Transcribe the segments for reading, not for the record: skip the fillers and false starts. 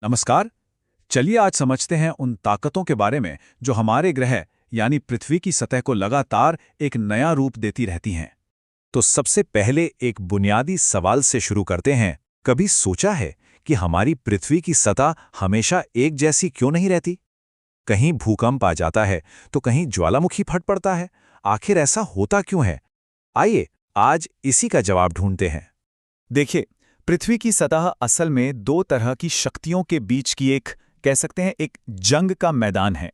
नमस्कार। चलिए आज समझते हैं उन ताकतों के बारे में जो हमारे ग्रह यानी पृथ्वी की सतह को लगातार एक नया रूप देती रहती हैं। तो सबसे पहले एक बुनियादी सवाल से शुरू करते हैं। कभी सोचा है कि हमारी पृथ्वी की सतह हमेशा एक जैसी क्यों नहीं रहती? कहीं भूकंप आ जाता है तो कहीं ज्वालामुखी फट पड़ता है। आखिर ऐसा होता क्यों है? आइए आज इसी का जवाब ढूंढते हैं। देखिए, पृथ्वी की सतह असल में दो तरह की शक्तियों के बीच की कह सकते हैं एक जंग का मैदान है।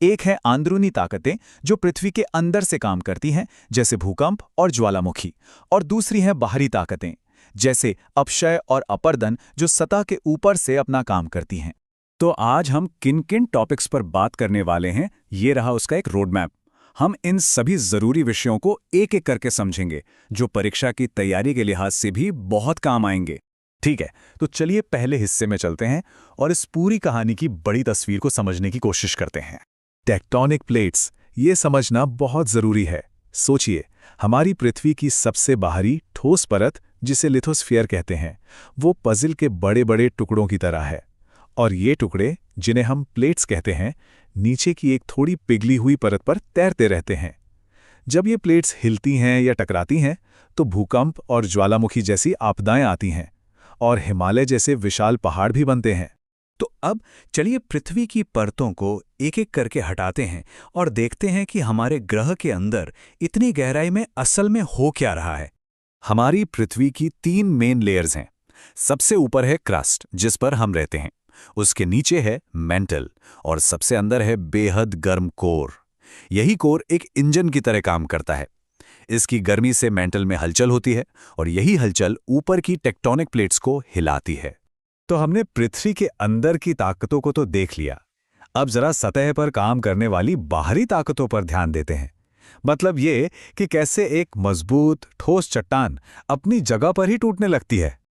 एक है अंदरूनी ताकतें जो पृथ्वी के अंदर से काम करती हैं, जैसे भूकंप और ज्वालामुखी, और दूसरी है बाहरी ताकतें जैसे अपक्षय और अपर्दन जो सतह के ऊपर से अपना काम करती हैं। तो आज हम किन किन टॉपिक्स पर बात करने वाले हैं, ये रहा उसका एक रोड मैप। हम इन सभी जरूरी विषयों को एक एक करके समझेंगे जो परीक्षा की तैयारी के लिहाज से भी बहुत काम आएंगे। ठीक है, तो चलिए पहले हिस्से में चलते हैं और इस पूरी कहानी की बड़ी तस्वीर को समझने की कोशिश करते हैं। टेक्टोनिक प्लेट्स, ये समझना बहुत जरूरी है। सोचिए, हमारी पृथ्वी की सबसे बाहरी ठोस परत, जिसे लिथोस्फीयर कहते हैं, वो पजल के बड़े बड़े टुकड़ों की तरह है। और ये टुकड़े, जिन्हें हम प्लेट्स कहते हैं, नीचे की एक थोड़ी पिघली हुई परत पर तैरते रहते हैं। जब ये प्लेट्स हिलती हैं या टकराती हैं तो भूकंप और ज्वालामुखी जैसी आपदाएं आती हैं और हिमालय जैसे विशाल पहाड़ भी बनते हैं। तो अब चलिए पृथ्वी की परतों को एक एक करके हटाते हैं और देखते हैं कि हमारे ग्रह के अंदर इतनी गहराई में असल में हो क्या रहा है। हमारी पृथ्वी की 3 मेन लेयर्स हैं। सबसे ऊपर है क्रस्ट, जिस पर हम रहते हैं। उसके नीचे है मेंटल और सबसे अंदर है बेहद गर्म कोर। यही कोर एक इंजन की तरह काम करता है। इसकी गर्मी से मेंटल में हलचल होती है और यही हलचल ऊपर की टेक्टोनिक प्लेट्स को हिलाती है। तो हमने पृथ्वी के अंदर की ताकतों को तो देख लिया। अब जरा सतह पर काम करने वाली बाहरी ताकतों पर ध्यान देते हैं। मतलब ये कि कैसे एक मजबूत ठोस चट्टान अपनी जगह पर ही टूटने लगती है।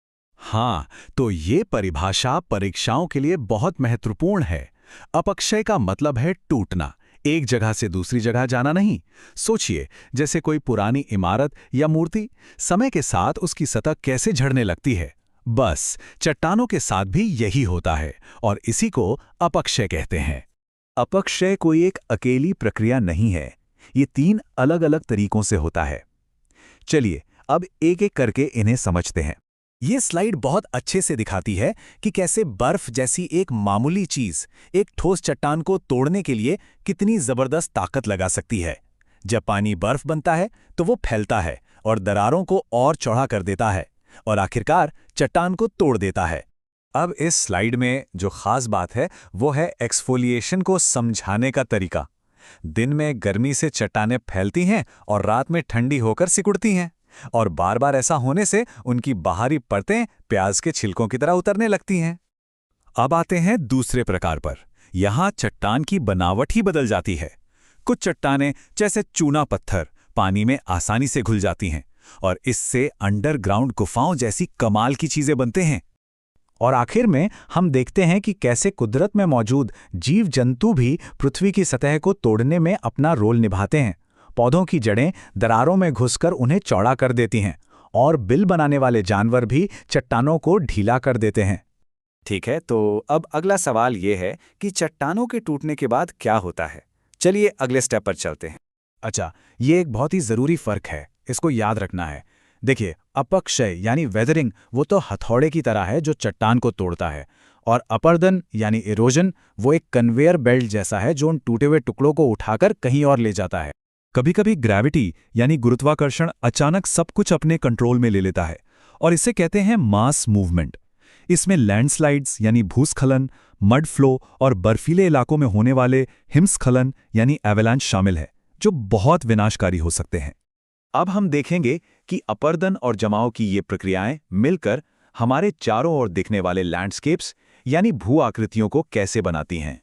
हाँ, तो ये परिभाषा परीक्षाओं के लिए बहुत महत्वपूर्ण है। अपक्षय का मतलब है टूटना, एक जगह से दूसरी जगह जाना नहीं। सोचिए, जैसे कोई पुरानी इमारत या मूर्ति, समय के साथ उसकी सतह कैसे झड़ने लगती है। बस चट्टानों के साथ भी यही होता है और इसी को अपक्षय कहते हैं। अपक्षय कोई एक अकेली प्रक्रिया नहीं है, ये 3 अलग-अलग तरीकों से होता है। चलिए अब एक एक करके इन्हें समझते हैं। ये स्लाइड बहुत अच्छे से दिखाती है कि कैसे बर्फ जैसी एक मामूली चीज एक ठोस चट्टान को तोड़ने के लिए कितनी जबरदस्त ताकत लगा सकती है। जब पानी बर्फ बनता है तो वो फैलता है और दरारों को और चौड़ा कर देता है और आखिरकार चट्टान को तोड़ देता है। अब इस स्लाइड में जो खास बात है वो है एक्सफोलिएशन को समझाने का तरीका। दिन में गर्मी से चट्टानें फैलती हैं और रात में ठंडी होकर सिकुड़ती हैं, और बार बार ऐसा होने से उनकी बाहरी परतें प्याज के छिलकों की तरह उतरने लगती हैं। अब आते हैं दूसरे प्रकार पर। यहां चट्टान की बनावट ही बदल जाती है। कुछ चट्टानें जैसे चूना पत्थर पानी में आसानी से घुल जाती हैं और इससे अंडरग्राउंड गुफाओं जैसी कमाल की चीजें बनते हैं। और आखिर में हम देखते हैं कि कैसे कुदरत में मौजूद जीव जंतु भी पृथ्वी की सतह को तोड़ने में अपना रोल निभाते हैं। पौधों की जड़ें दरारों में घुसकर उन्हें चौड़ा कर देती हैं और बिल बनाने वाले जानवर भी चट्टानों को ढीला कर देते हैं। ठीक है, तो अब अगला सवाल ये है कि चट्टानों के टूटने के बाद क्या होता है। चलिए अगले स्टेप पर चलते हैं। अच्छा, ये एक बहुत ही जरूरी फर्क है, इसको याद रखना है। देखिए, अपक्षय यानी वेदरिंग वो तो हथौड़े की तरह है जो चट्टान को तोड़ता है, और अपर्दन यानी इरोजन वो एक कन्वेयर बेल्ट जैसा है जो उन टूटे हुए टुकड़ों को उठाकर कहीं और ले जाता है। कभी कभी ग्रेविटी यानी गुरुत्वाकर्षण अचानक सब कुछ अपने कंट्रोल में ले लेता है और इसे कहते हैं मास मूवमेंट। इसमें लैंडस्लाइड्स यानी भूस्खलन, मड फ्लो और बर्फीले इलाकों में होने वाले हिमस्खलन यानी एवलांच शामिल है, जो बहुत विनाशकारी हो सकते हैं। अब हम देखेंगे कि अपर्दन और जमाव की ये प्रक्रियाएं मिलकर हमारे चारों ओर दिखने वाले लैंडस्केप्स यानी भू आकृतियों को कैसे बनाती हैं।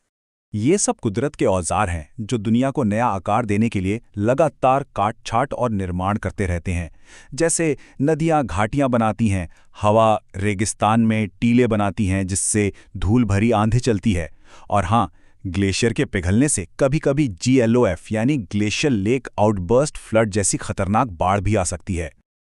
ये सब कुदरत के औजार हैं जो दुनिया को नया आकार देने के लिए लगातार काट-छांट और निर्माण करते रहते हैं। जैसे नदियां घाटियां बनाती हैं, हवा रेगिस्तान में टीले बनाती हैं जिससे धूल भरी आंधी चलती है, और हाँ, ग्लेशियर के पिघलने से कभी-कभी GLOF यानी ग्लेशियल लेक आउटबर्स्ट फ्लड जैसी खतरनाक बाढ़ भी आ सकती है।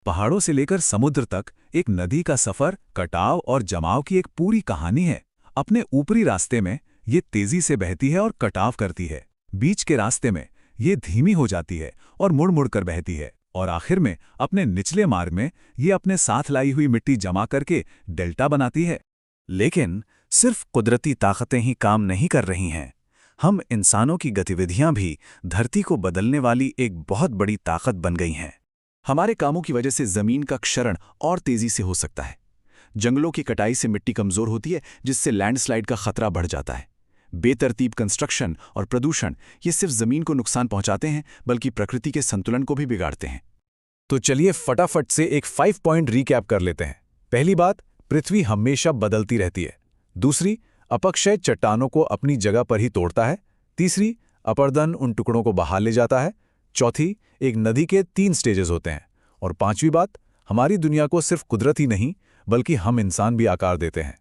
पहाड़ों से लेकर समुद्र तक एक नदी का सफर कटाव और जमाव की एक पूरी कहानी है। अपने ऊपरी रास्ते में ये तेजी से बहती है और कटाव करती है, बीच के रास्ते में ये धीमी हो जाती है और मुड़ मुड़ कर बहती है, और आखिर में अपने निचले मार्ग में ये अपने साथ लाई हुई मिट्टी जमा करके डेल्टा बनाती है। लेकिन सिर्फ कुदरती ताकतें ही काम नहीं कर रही हैं। हम इंसानों की गतिविधियां भी धरती को बदलने वाली एक बहुत बड़ी ताकत बन गई हैं। हमारे कामों की वजह से जमीन का क्षरण और तेजी से हो सकता है। जंगलों की कटाई से मिट्टी कमजोर होती है, जिससे लैंडस्लाइड का खतरा बढ़ जाता है। बेतरतीब कंस्ट्रक्शन और प्रदूषण ये सिर्फ जमीन को नुकसान पहुंचाते हैं, बल्कि प्रकृति के संतुलन को भी बिगाड़ते हैं। तो चलिए फटाफट से एक 5 पॉइंट रीकैप कर लेते हैं। पहली बात, पृथ्वी हमेशा बदलती रहती है। दूसरी, अपक्षय चट्टानों को अपनी जगह पर ही तोड़ता है। तीसरी, अपर्दन उन टुकड़ों को बाहर ले जाता है। चौथी, एक नदी के 3 स्टेजेस होते हैं। और पांचवी बात, हमारी दुनिया को सिर्फ कुदरत ही नहीं, बल्कि हम इंसान भी आकार देते हैं।